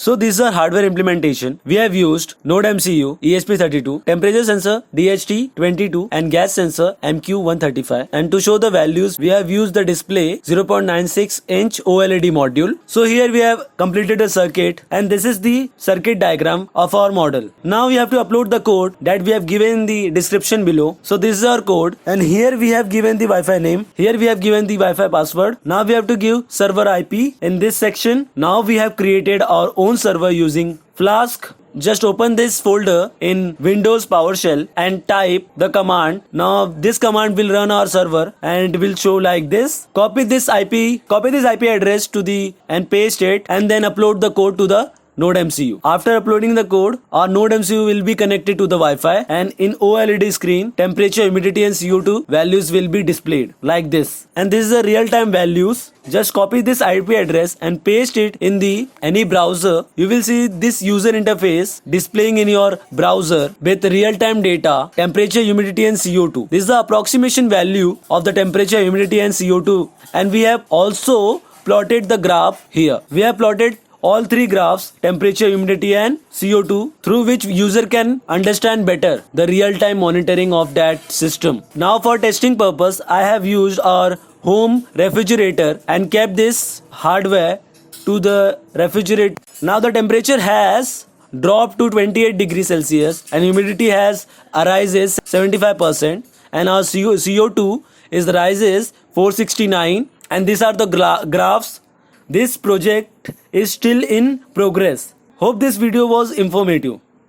So this is our hardware implementation. We have used Node MCU ESP32, temperature sensor DHT22 and gas sensor MQ135. And to show the values, we have used the display 0.96 inch OLED module. So here we have completed a circuit, and this is the circuit diagram of our model. Now we have to upload the code that we have given in the description below. So this is our code, and here we have given the Wi-Fi name. Here we have given the Wi-Fi password. Now we have to give server IP in this section. Now we have created our own server using Flask. Just open this folder in Windows PowerShell and type the command. Now this command will run our server and it will show like this. Copy this IP address to the and paste it, and then upload the code to the Node MCU. After uploading the code, our Node MCU will be connected to the Wi-Fi, and in OLED screen, temperature, humidity and CO2 values will be displayed like this. And this is the real-time values. Just copy this IP address and paste it in the any browser. You will see this user interface displaying in your browser with real-time data, temperature, humidity and CO2. This is the approximation value of the temperature, humidity and CO2. And we have also plotted the graph here. We have plotted all three graphs, temperature, humidity and CO2, through which user can understand better the real-time monitoring of that system. Now for testing purpose, I have used our home refrigerator and kept this hardware to the refrigerator. Now the temperature has dropped to 28 degrees Celsius and humidity has arises 75%, and our CO2 is rises 469, and these are the graphs. This project is still in progress. Hope this video was informative.